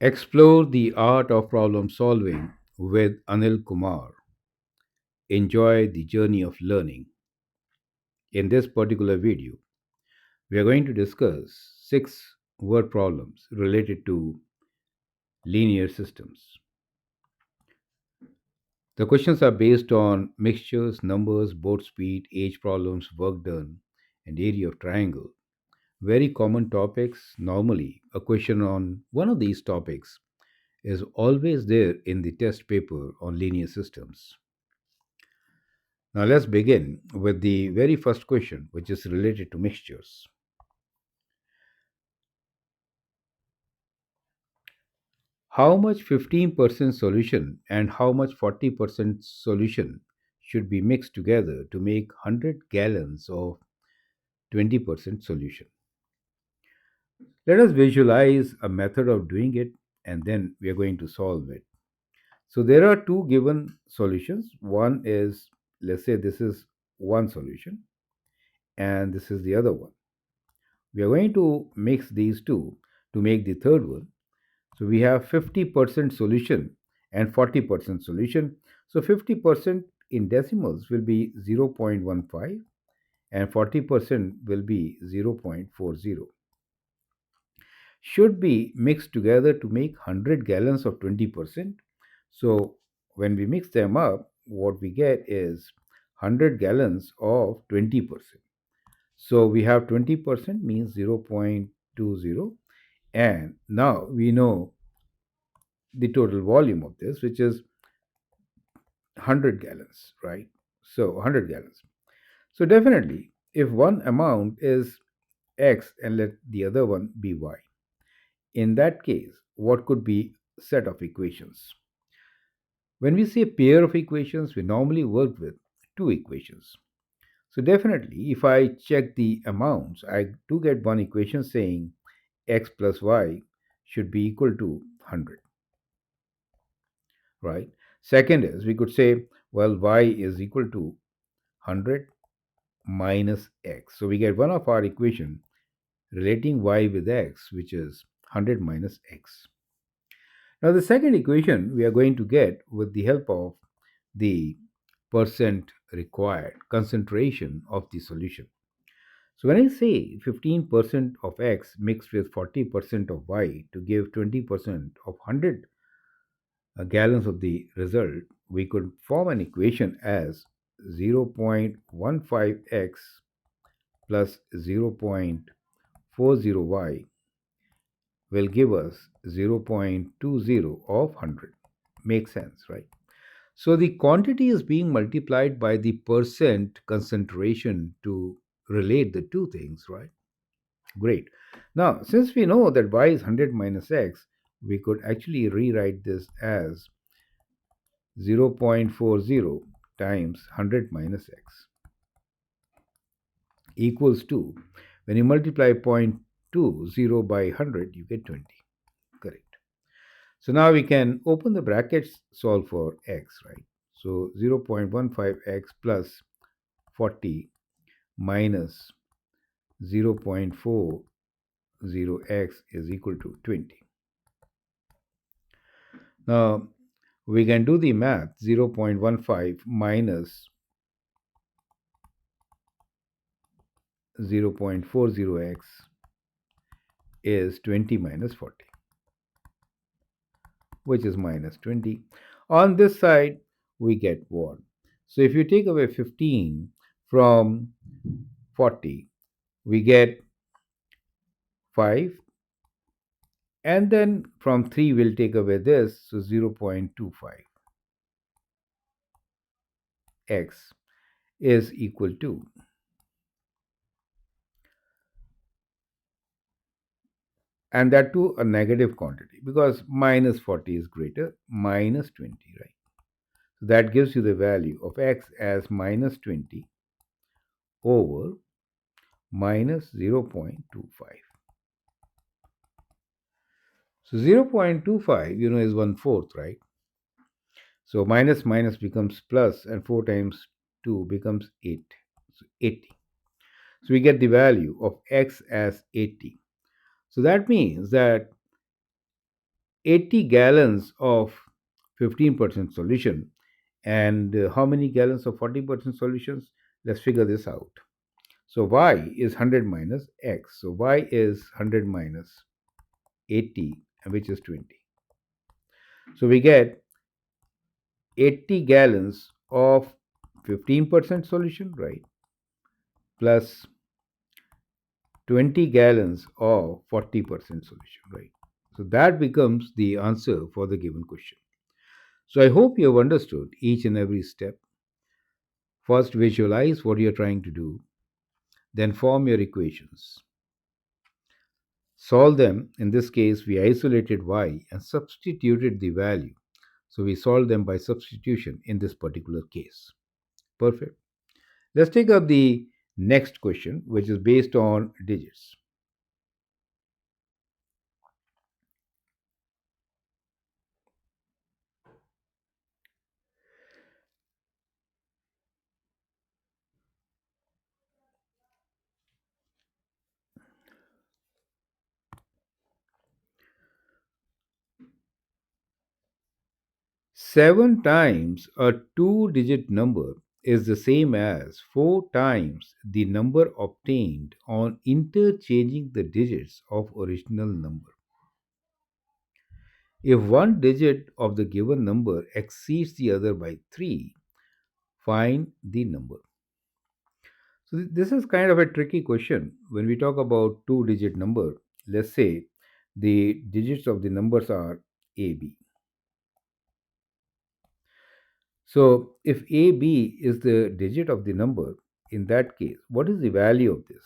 Explore the art of problem solving with Anil Kumar. Enjoy the journey of learning. In this particular video, we are going to discuss 6 word problems related to linear systems. The questions are based on mixtures, numbers, board speed, age problems, work done, and area of triangle. Very common topics. Normally, a question on one of these topics is always there in the test paper on linear systems. Now let's begin with the very first question, which is related to mixtures. How much 15% solution and how much 40% solution should be mixed together to make 100 gallons of 20% solution? Let us visualize a method of doing it and then we are going to solve it. So there are two given solutions. One is, let's say this is one solution and this is the other one. We are going to mix these two to make the third one. So we have 50% solution and 40% solution. So 50% in decimals will be 0.15 and 40% will be 0.40. Should be mixed together to make 100 gallons of 20%. So when we mix them up, what we get is 100 gallons of 20%. So we have 20% means 0.20, and now we know the total volume of this, which is 100 gallons, right? So 100 gallons. So definitely, if one amount is X and let the other one be Y, in that case, what could be set of equations? When we say pair of equations, we normally work with two equations. So definitely, if I check the amounts, I do get one equation saying X plus Y should be equal to 100, right? Second is, we could say, well, Y is equal to 100 minus X. So we get one of our equation relating Y with X, which is 100 minus X. Now the second equation we are going to get with the help of the percent required concentration of the solution. So when I say 15% of X mixed with 40% of Y to give 20% of 100 gallons of the result, we could form an equation as 0.15x plus 0.40y will give us 0.20 of 100. Makes sense, right? So the quantity is being multiplied by the percent concentration to relate the two things, right? Great. Now, since we know that y is 100 minus x, we could actually rewrite this as 0.40 times 100 minus x equals to, when you multiply 0.20 by 100, you get 20. Correct. So now we can open the brackets, solve for x, right? So 0.15x plus 40 minus 0.40x is equal to 20. Now we can do the math. 0.15 minus 0.40x is 20 minus 40, which is minus 20. On this side, we get what? So if you take away 15 from 40, we get 5. And then from 3, we'll take away this, so 0.25x is equal to, and that too a negative quantity because minus 40 is greater, minus 20, right? So that gives you the value of x as minus 20 over minus 0.25. So 0.25, is one fourth, right? So minus minus becomes plus, and 4 times 2 becomes 8. So 80. So we get the value of x as 80. So that means that 80 gallons of 15% solution, and how many gallons of 40% solutions? Let's figure this out. So y is 100 minus x. So y is 100 minus 80, which is 20. So we get 80 gallons of 15% solution, right? Plus 20 gallons of 40% solution, right? So that becomes the answer for the given question. So I hope you have understood each and every step. First, visualize what you're trying to do, then form your equations. Solve them. In this case, we isolated y and substituted the value. So we solved them by substitution in this particular case. Perfect. Let's take up the next question, which is based on digits. 7 times a two digit number is the same as 4 times the number obtained on interchanging the digits of original number. If one digit of the given number exceeds the other by 3, find the number. So this is kind of a tricky question. When we talk about two digit number, let's say the digits of the numbers are AB. So if AB is the digit of the number, in that case, what is the value of this?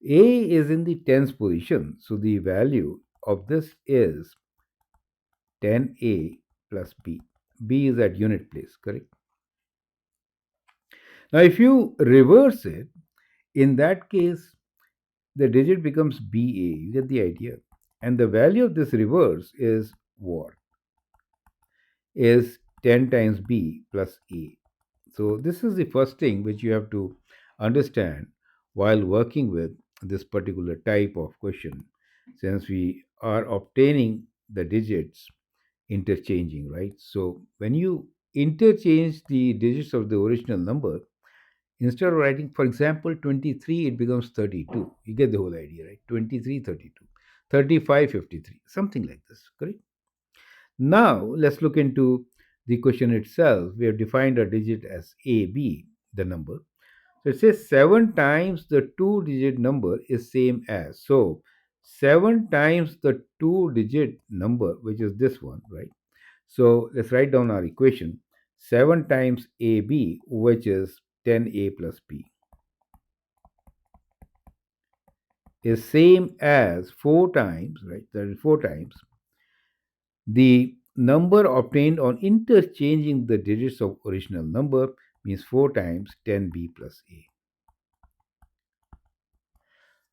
A is in the tens position, so the value of this is 10A plus B. B is at unit place, correct? Now, if you reverse it, in that case, the digit becomes BA. You get the idea. And the value of this reverse is what? Is 10 times B plus A. So, this is the first thing which you have to understand while working with this particular type of question, since we are obtaining the digits interchanging, right? So, when you interchange the digits of the original number, instead of writing, for example, 23, it becomes 32. You get the whole idea, right? 23, 32, 35, 53, something like this, correct? Now, let's look into the question itself. We have defined a digit as AB, the number. So it says 7 times the two digit number is same as. So 7 times the two digit number, which is this one, right? So let's write down our equation. 7 times AB, which is 10A plus B, is same as 4 times, right? That is 4 times the number obtained on interchanging the digits of original number, means 4 times 10b plus a.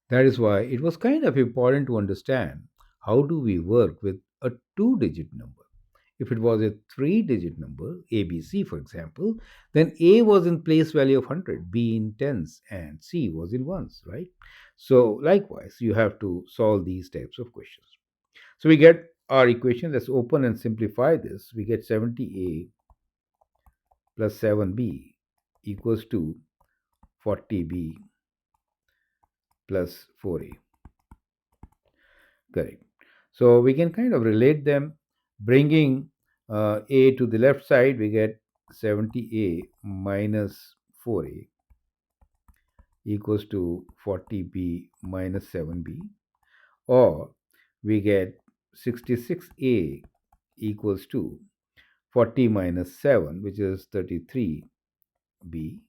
That is why it was kind of important to understand how do we work with a two digit number. If it was a three digit number, ABC for example, then A was in place value of 100, B in tens, and C was in ones, right? So likewise, you have to solve these types of questions. So we get our equation. Let's open and simplify this. We get 70A plus 7B equals to 40B plus 4A. Correct. So we can kind of relate them. Bringing A to the left side, we get 70A minus 4A equals to 40B minus 7B. Or we get 66A equals to 40 minus 7, which is 33B.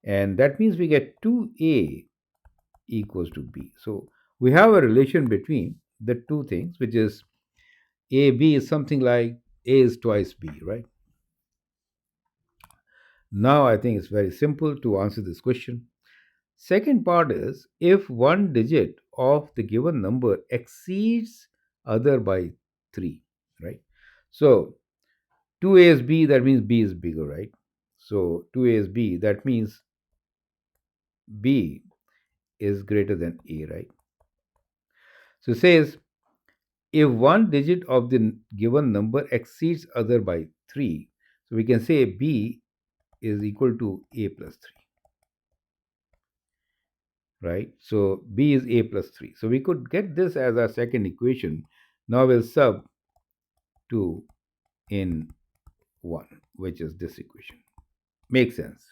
And that means we get 2A equals to B. So we have a relation between the two things, which is AB is something like A is twice B, right? Now I think it's very simple to answer this question. Second part is if one digit of the given number exceeds other by 3, right? So 2a is b, that means b is bigger, right? So 2a is b, that means b is greater than a, right? So it says if one digit of the given number exceeds other by 3, so we can say b is equal to a plus 3, right? So b is a plus 3. So we could get this as our second equation. Now we'll sub 2 in 1, which is this equation. Makes sense.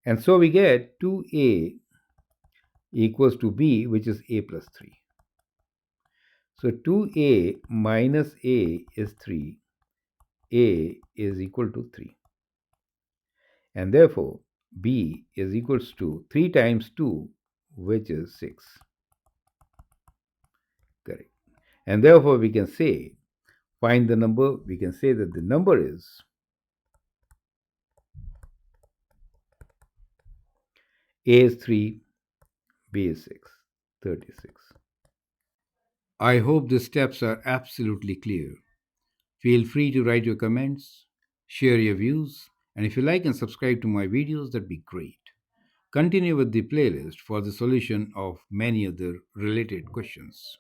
And so we get 2a equals to b, which is a plus 3. So 2a minus a is 3. A is equal to 3. And therefore, b is equals to 3 times 2, which is 6. Correct. And therefore, we can say, find the number, we can say that the number is a is 3, b is 6, 36. I hope the steps are absolutely clear. Feel free to write your comments, share your views, and if you like and subscribe to my videos, that'd be great. Continue with the playlist for the solution of many other related questions.